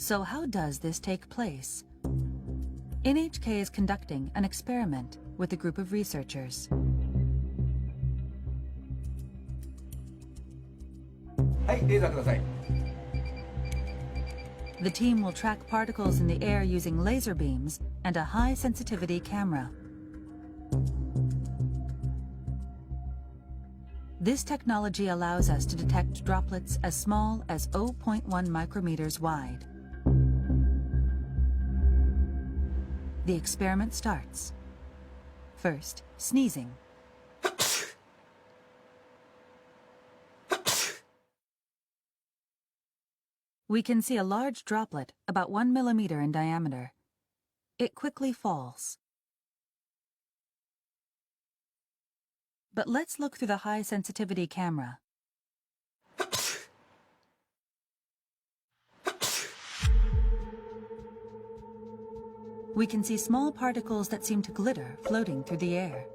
So how does this take place? NHK is conducting an experiment with a group of researchers. The team will track particles in the air using laser beams and a high-sensitivity camera. This technology allows us to detect droplets as small as 0.1 micrometers wide. The experiment starts. First, sneezing. We can see a large droplet about 1 millimeter in diameter. It quickly falls. But let's look through the high-sensitivity camera. We can see small particles that seem to glitter floating through the air.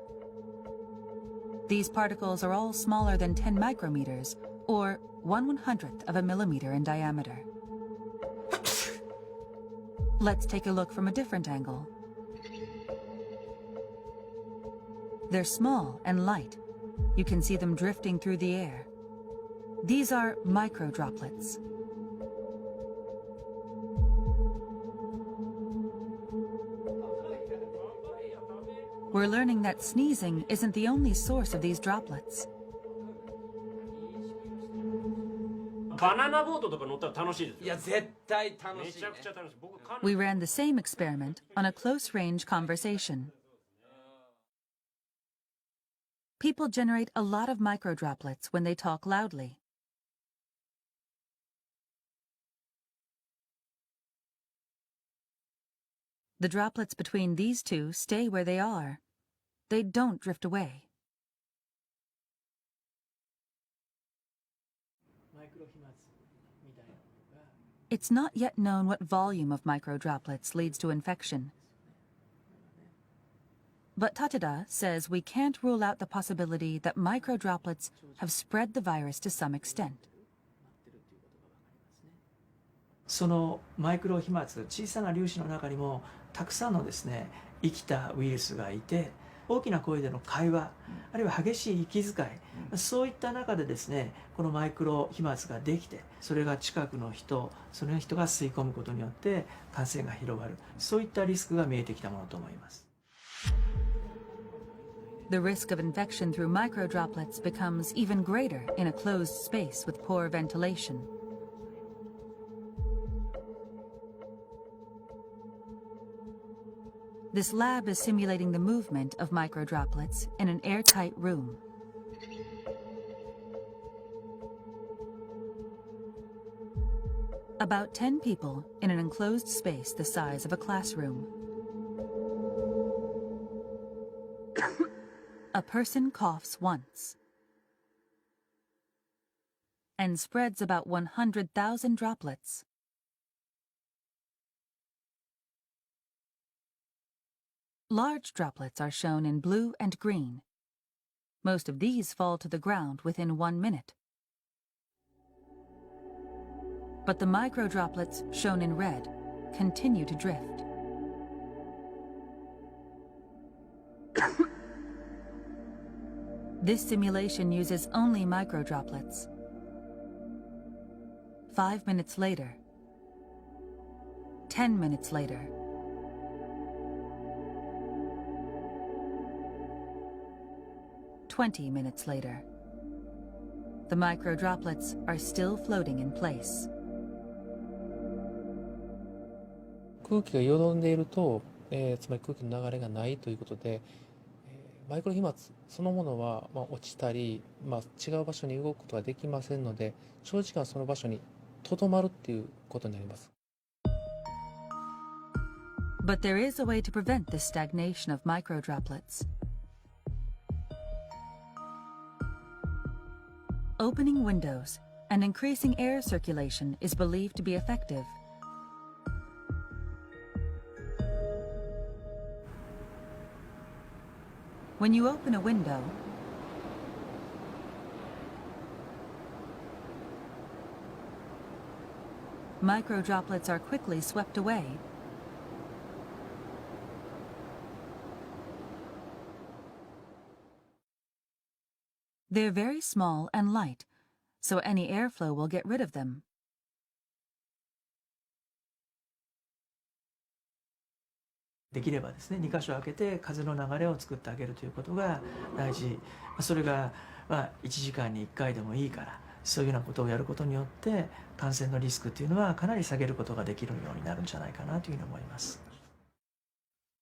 These particles are all smaller than 10 micrometers, or 1/100th of a millimeter in diameter. Let's take a look from a different angle. They're small and light. You can see them drifting through the air. These are microdroplets. We're learning that sneezing isn't the only source of these droplets. We ran the same experiment on a close-range conversation. People generate a lot of microdroplets when they talk loudly. The droplets between these two stay where they are. They don't drift away. It's not yet known what volume of microdroplets leads to infection. But Tateda says we can't rule out the possibility that microdroplets have spread the virus to some extent. そのマイクロ飛沫、小さな粒子の中にもたくさんのですね、生きたウイルスがいて、大きな声での会話、あるいは激しい息遣い、そういった中でですね、このマイクロ飛沫ができて、それが近くの人、その人が吸い込むことによって感染が広がる、そういったリスクが見えてきたものと思います。The risk of infection through microdroplets becomes even greater in a closed space with poor ventilation. This lab is simulating the movement of microdroplets in an airtight room. About 10 people in an enclosed space the size of a classroom. A person coughs once and spreads about 100,000 droplets. Large droplets are shown in blue and green. Most of these fall to the ground within 1 minute. But the microdroplets, shown in red, continue to drift. This simulation uses only microdroplets. 5 minutes later, 10 minutes later, 20 minutes later, the microdroplets are still floating in place. 空気がよどんでいると、つまり空気の流れがないということで、マイクロ飛沫そのものは、落ちたり、違う場所に動くことができませんので、長時間その場所にとどまるっていうことになります。But there is a way to prevent this stagnation of microdroplets. Opening windows and increasing air circulation is believed to be effective. When you open a window, micro droplets are quickly swept away. They're very small and light, so any airflow will get rid of them. できればですね、2箇所開けて風の流れを作ってあげるということが大事。それが1時間に1回でもいいから、そういうようなことをやることによって感染のリスクというのはかなり下げることができるようになるんじゃないかなというふうに思います。